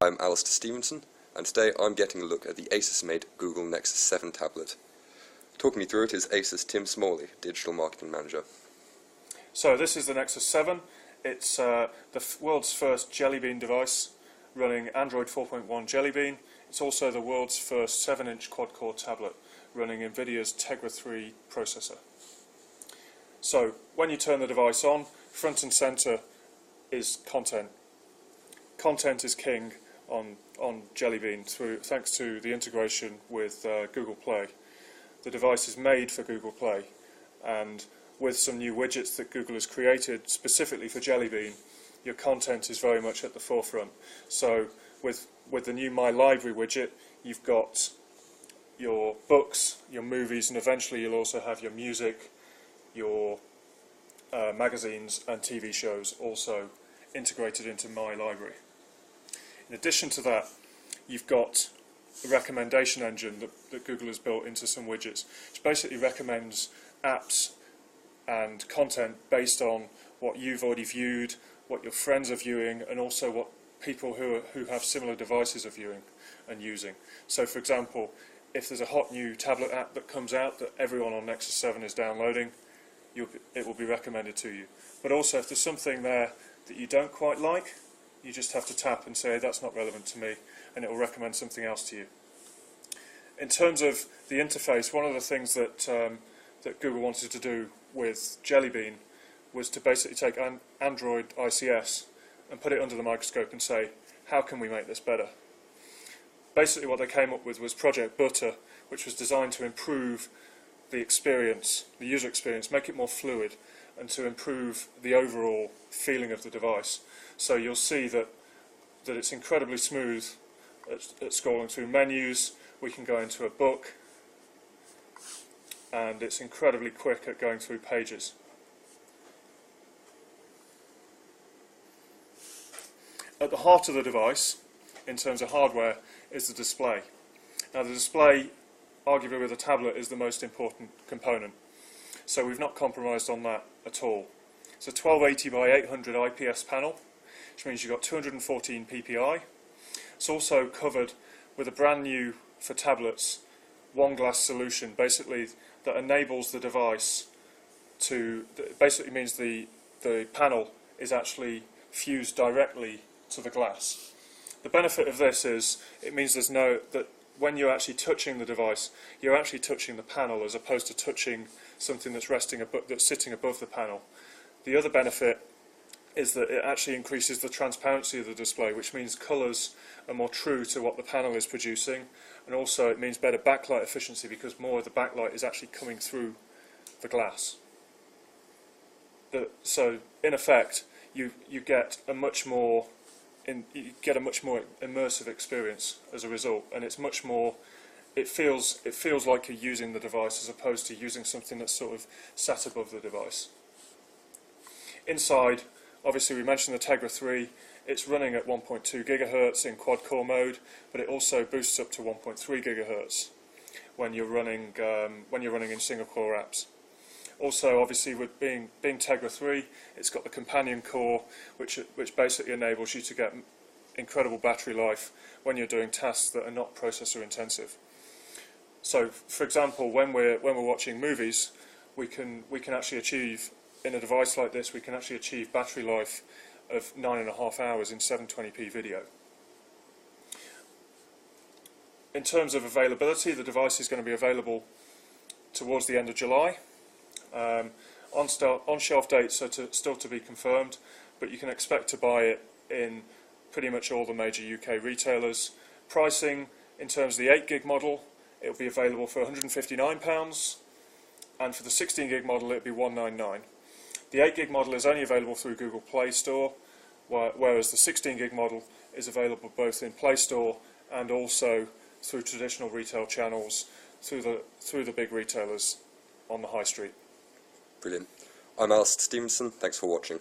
I'm Alistair Stevenson, and today I'm getting a look at the Asus-made Google Nexus 7 tablet. Talking me through it is Asus' Tim Smalley, Digital Marketing Manager. So this is the Nexus 7. It's the world's first Jelly Bean device running Android 4.1 Jelly Bean. It's also the world's first 7-inch quad-core tablet running NVIDIA's Tegra 3 processor. So when you turn the device on, front and center is content. Content is king on Jelly Bean thanks to the integration with Google Play. The device is made for Google Play, and with some new widgets that Google has created specifically for Jelly Bean, your content is very much at the forefront. So with the new My Library widget, you've got your books, your movies, and eventually you'll also have your music, your magazines and TV shows also integrated into My Library. In addition to that, you've got a recommendation engine that Google has built into some widgets, which basically recommends apps and content based on what you've already viewed, what your friends are viewing, and also what people who have similar devices are viewing and using. So for example, if there's a hot new tablet app that comes out that everyone on Nexus 7 is downloading, it will be recommended to you. But also if there's something there that you don't quite like, you just have to tap and say that's not relevant to me, and it will recommend something else to you. In terms of the interface, one of the things that Google wanted to do with Jelly Bean was to basically take Android ICS and put it under the microscope and say, how can we make this better? Basically what they came up with was Project Butter, which was designed to improve the experience, the user experience, make it more fluid, and to improve the overall feeling of the device. So you'll see that it's incredibly smooth at scrolling through menus. We can go into a book, and it's incredibly quick at going through pages. At the heart of the device, in terms of hardware, is the display. Now the display, arguably with a tablet, is the most important component. So we've not compromised on that at all. It's a 1280 by 800 IPS panel, which means you've got 214 ppi. It's also covered with a brand new, for tablets, one glass solution, basically that enables the device to, basically means the panel is actually fused directly to the glass. The benefit of this is it means that when you're actually touching the device, you're actually touching the panel as opposed to touching something that's sitting above the panel. The other benefit is that it actually increases the transparency of the display, which means colours are more true to what the panel is producing, and also it means better backlight efficiency because more of the backlight is actually coming through the glass. So in effect, you get a much more immersive experience as a result, and it's much more. It feels like you're using the device as opposed to using something that's sort of sat above the device. Inside, obviously we mentioned the Tegra 3. It's running at 1.2 GHz in quad-core mode, but it also boosts up to 1.3 GHz when you're running in single-core apps. Also, obviously, with being Tegra 3, it's got the companion core, which basically enables you to get incredible battery life when you're doing tasks that are not processor intensive. So, for example, when we're watching movies, we can actually achieve, in a device like this, we can actually achieve battery life of 9.5 hours in 720p video. In terms of availability, the device is going to be available towards the end of July. On-shelf dates are still to be confirmed, but you can expect to buy it in pretty much all the major UK retailers. Pricing, in terms of the 8GB model, it will be available for £159, and for the 16GB model it will be £199. The 8GB model is only available through Google Play Store, whereas the 16GB model is available both in Play Store and also through traditional retail channels, through the big retailers on the high street. Brilliant. I'm Alistair Stevenson, thanks for watching.